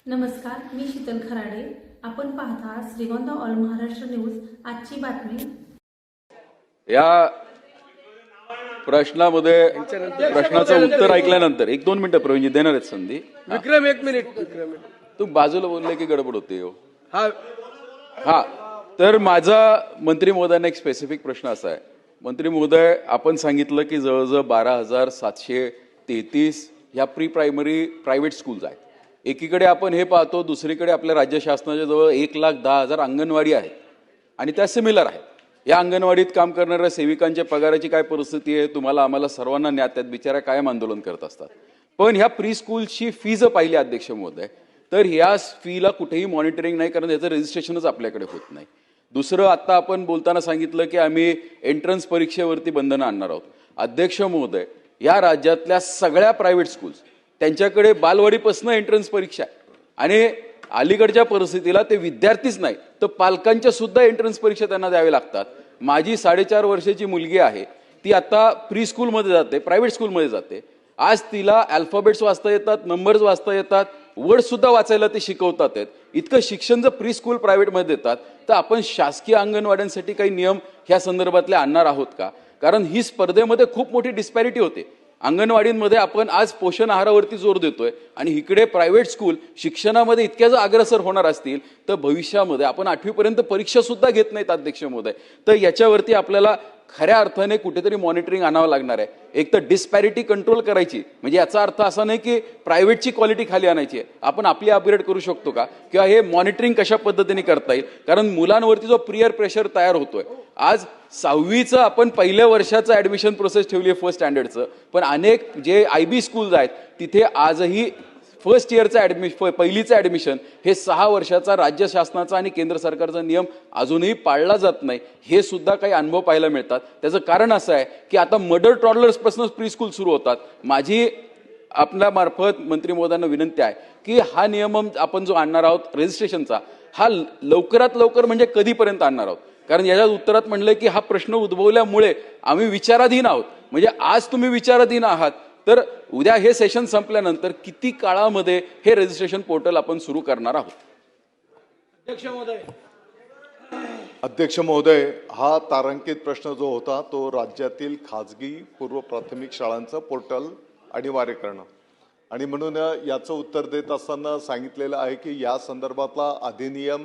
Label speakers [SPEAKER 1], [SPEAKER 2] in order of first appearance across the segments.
[SPEAKER 1] नमस्कार, मी शीतल खराडे. आपण पाहता श्रीगोंदा ऑल महाराष्ट्र न्यूज. आजची बातमी.
[SPEAKER 2] या प्रश्नाचं उत्तर ऐकल्यानंतर 1-2 मिनिटं प्रवीणजी देणार आहेत संधी.
[SPEAKER 3] विक्रम एक मिनिट.
[SPEAKER 2] तू बाजूला बोलले की गडबड होते हो.
[SPEAKER 3] हा
[SPEAKER 2] तर माझा मंत्री महोदयांना एक स्पेसिफिक प्रश्न असा आहे. मंत्री महोदय, आपण सांगितलं की जवळजवळ 12,733 ह्या प्री प्रायमरी प्रायव्हेट स्कूल्स आहेत. एकीकडे आपण हे पाहतो, दुसरीकडे आपल्या राज्य शासनाच्या जवळ 1,10,000 अंगणवाडी आहेत आणि त्या सिमिलर आहेत. या अंगणवाडीत काम करणाऱ्या सेविकांच्या पगाराची काय परिस्थिती आहे तुम्हाला आम्हाला सर्वांना ज्ञात आहेत. बिचाऱ्या कायम आंदोलन करत असतात. पण ह्या प्री स्कूलची फी जर पाहिली अध्यक्ष महोदय, तर ह्या फीला कुठेही मॉनिटरिंग नाही, कारण याचं रजिस्ट्रेशनच आपल्याकडे होत नाही. दुसरं, आता आपण बोलताना सांगितलं की आम्ही एंट्रन्स परीक्षेवरती बंधनं आणणार आहोत. अध्यक्ष महोदय, या राज्यातल्या सगळ्या प्रायव्हेट स्कूल्स त्यांच्याकडे बालवाडीपासून एंट्रन्स परीक्षा आहे आणि अलीकडच्या परिस्थितीला ते विद्यार्थीच नाही तर पालकांच्या सुद्धा एंट्रन्स परीक्षा त्यांना द्यावे लागतात. माझी 4.5 वर्षाची मुलगी आहे, ती आता प्री स्कूलमध्ये जाते, प्रायव्हेट स्कूलमध्ये जाते. आज तिला अल्फाबेट्स वाचता येतात, नंबर्स वाचता येतात, वर्ड सुद्धा वाचायला ते शिकवतात आहेत. इतकं शिक्षण जर प्री स्कूल प्रायव्हेटमध्ये देतात तर आपण शासकीय अंगणवाड्यांसाठी काही नियम ह्या संदर्भातले आणणार आहोत का? कारण ही स्पर्धेमध्ये खूप मोठी डिस्पॅरिटी होते. अंगणवाडींमध्ये आपण आज पोषण आहारावरती जोर देतोय आणि इकडे प्रायव्हेट स्कूल शिक्षणामध्ये इतक्या जर अग्रेसर होणार असतील तर भविष्यामध्ये आपण 8वी पर्यंत परीक्षा सुद्धा घेत नाहीत अध्यक्ष महोदय. तर याच्यावरती आपल्याला खऱ्या अर्थाने कुठेतरी मॉनिटरिंग आणावं लागणार आहे. एक तर डिस्पॅरिटी कंट्रोल करायची, म्हणजे याचा अर्थ असा नाही की प्रायव्हेटची क्वालिटी खाली आणायची आहे. आपण आपली अपग्रेड करू शकतो का, किंवा हे मॉनिटरिंग कशा पद्धतीने करता येईल? कारण मुलांवरती जो पियर प्रेशर तयार होतोय, आज 6वीचं आपण पहिल्या वर्षाचं ऍडमिशन प्रोसेस ठेवली आहे फर्स्ट स्टँडर्डचं, पण अनेक जे IB स्कूल्स आहेत तिथे आजही फर्स्ट इयरचं पहिलीचं ऍडमिशन हे 6 वर्षाचा राज्य शासनाचा आणि केंद्र सरकारचा नियम अजूनही पाळला जात नाही. हे सुद्धा काही अनुभव पाहायला मिळतात. त्याचं कारण असं आहे की आता मदर टॉडलर्सपासूनच प्री स्कूल सुरू होतात. माझी आपल्या मार्फत मंत्री महोदयांना विनंती आहे की हा नियम आपण जो आणणार आहोत रजिस्ट्रेशनचा, हा लवकरात लवकर म्हणजे कधीपर्यंत आणणार आहोत? कारण याच्या उत्तरात म्हणलं की हा प्रश्न उद्भवल्यामुळे आम्ही विचाराधीन आहोत. म्हणजे आज तुम्ही विचाराधीन आहात तर उद्या हे सेशन संपल्यानंतर किती काळामध्ये हे रजिस्ट्रेशन पोर्टल आपण सुरू करणार आहोत?
[SPEAKER 4] अध्यक्ष महोदय, हा तारांकित प्रश्न जो होता तो राज्यातील खाजगी पूर्व प्राथमिक शाळांचं पोर्टल अनिवार्य करणं, आणि म्हणून याचं उत्तर देत असताना सांगितलेलं आहे की या संदर्भातला अधिनियम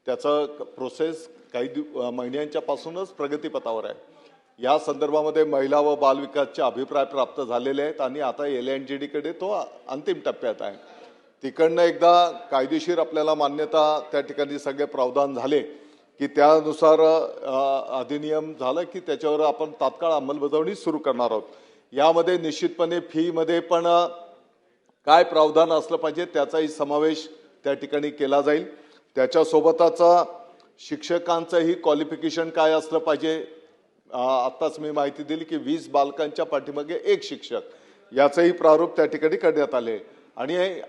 [SPEAKER 4] त्याचा प्रोसेस काही महिन्यांच्या पासूनच प्रगतीपथावर आहे. या संदर्भामध्ये महिला व बालविकासचे अभिप्राय प्राप्त झालेले आहेत आणि आता LNGD कडे तो अंतिम टप्प्यात आहे. तिकडनं एकदा कायदेशीर आपल्याला मान्यता त्या ठिकाणी सगळे प्रावधान झाले की त्यानुसार अधिनियम झालं की त्याच्यावर आपण तात्काळ अंमलबजावणी सुरू करणार आहोत. यामध्ये निश्चितपणे फीमध्ये पण काय प्रावधान असलं पाहिजे त्याचाही समावेश त्या ठिकाणी केला जाईल. त्याच्यासोबतच शिक्षकांचंही क्वालिफिकेशन काय असलं पाहिजे. आत्ताच मी माहिती दिली की 20 बालकांच्या पाठीमागे 1 शिक्षक, याचंही प्रारूप त्या ठिकाणी करण्यात आले. आणि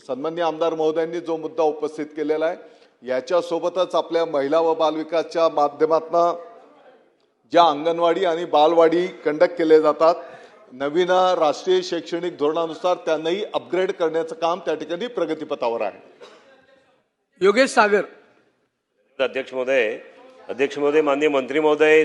[SPEAKER 4] सन्माननीय आमदार महोदयांनी जो मुद्दा उपस्थित केलेला आहे याच्यासोबतच आपल्या महिला व बालविकासच्या माध्यमातून ज्या अंगणवाडी आणि बालवाडी कंडक्ट केले जातात, नवीन राष्ट्रीय शैक्षणिक धोरणानुसार त्यांनाही अपग्रेड करण्याचं काम त्या ठिकाणी प्रगतीपथावर आहे.
[SPEAKER 3] योगेश सागर.
[SPEAKER 5] अध्यक्ष महोदय, माननीय मंत्री महोदय,